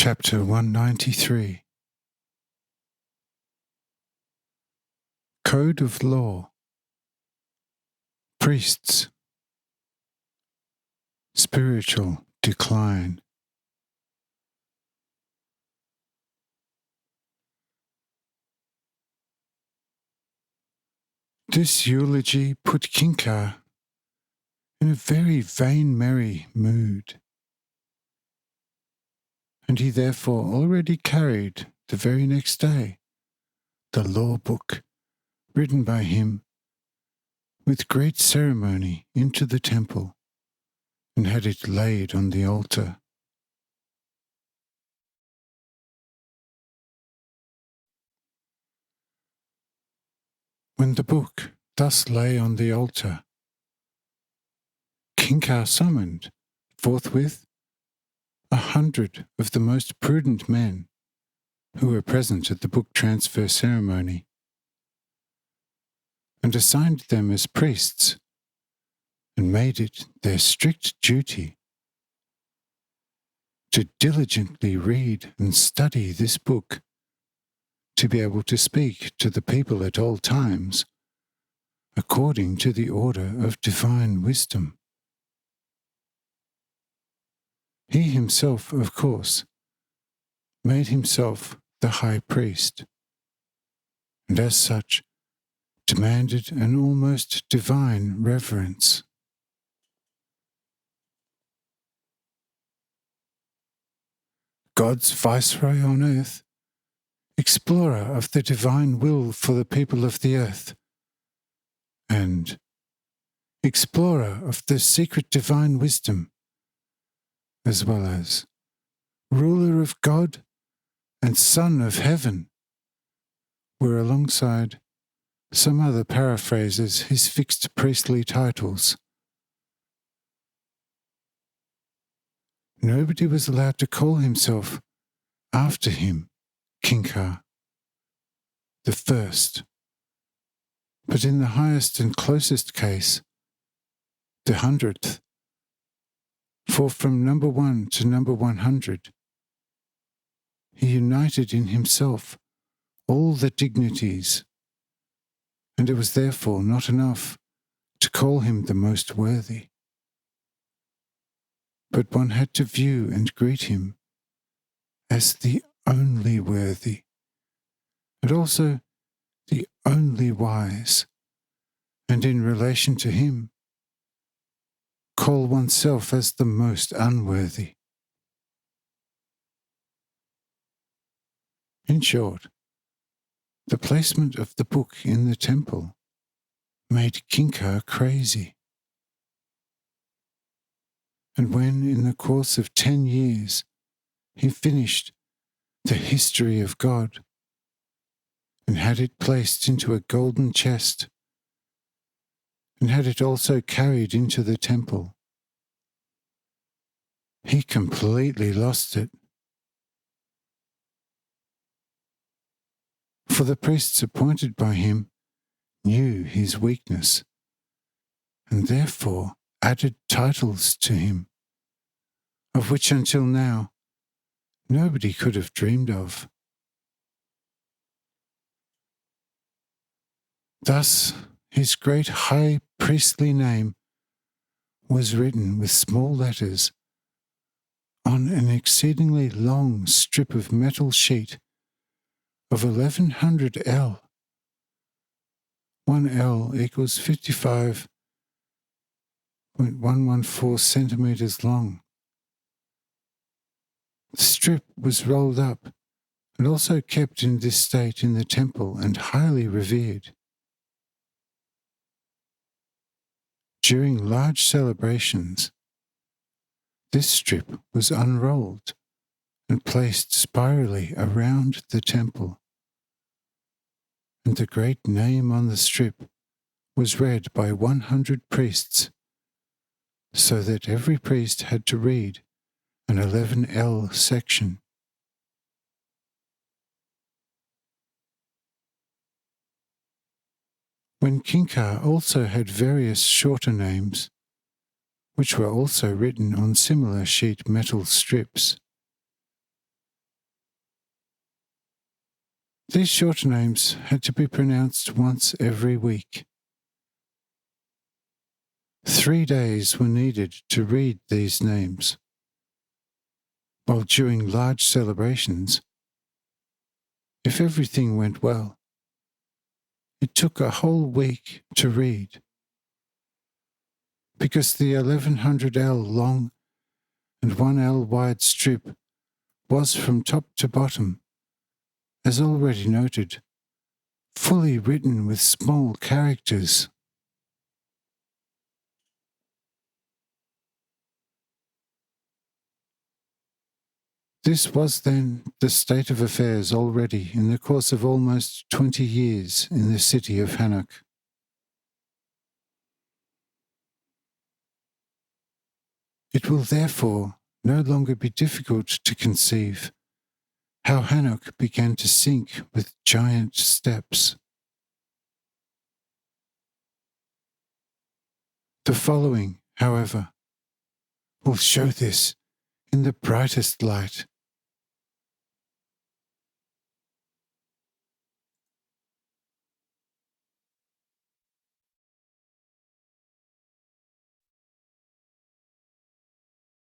Chapter 193 Code of Law. Priests. Spiritual decline. This eulogy put Kanischa in a very vain merry mood, and he therefore already carried, the very next day, the law book, written by him, with great ceremony into the temple, and had it laid on the altar. When the book thus lay on the altar, Kanischa summoned forthwith 100 of the most prudent men who were present at the book transfer ceremony, and assigned them as priests, and made it their strict duty to diligently read and study this book, to be able to speak to the people at all times, according to the order of divine wisdom. He himself, of course, made himself the high priest, and as such demanded an almost divine reverence. God's viceroy on earth, explorer of the divine will for the people of the earth, and explorer of the secret divine wisdom, as well as ruler of God and Son of heaven, were alongside some other paraphrases his fixed priestly titles. Nobody was allowed to call himself after him Kanischa, the first, but in the highest and closest case, the 100th, for from number 1 to number 100, he united in himself all the dignities, and it was therefore not enough to call him the most worthy, but one had to view and greet him as the only worthy, and also the only wise, and in relation to him, call oneself as the most unworthy. In short, the placement of the book in the temple made Kanischa crazy. And when, in the course of 10 years, he finished the history of God and had it placed into a golden chest, and had it also carried into the temple, he completely lost it. For the priests appointed by him knew his weakness, and therefore added titles to him, of which until now nobody could have dreamed of. Thus his great high priestly name was written with small letters on an exceedingly long strip of metal sheet of 1100 L. 1 L equals 55.114 centimeters long. The strip was rolled up and also kept in this state in the temple and highly revered. During large celebrations, this strip was unrolled and placed spirally around the temple, and the great name on the strip was read by 100 priests, so that every priest had to read an 11L section. When Kanischa also had various shorter names, which were also written on similar sheet metal strips, These shorter names had to be pronounced once every week. 3 days were needed to read these names, while during large celebrations, if everything went well, it took a whole week to read, because the 1100L long and 1L wide strip was from top to bottom, as already noted, fully written with small characters. This was then the state of affairs already in the course of almost 20 years in the city of Hanoch. It will therefore no longer be difficult to conceive how Hanoch began to sink with giant steps. The following, however, will show this in the brightest light.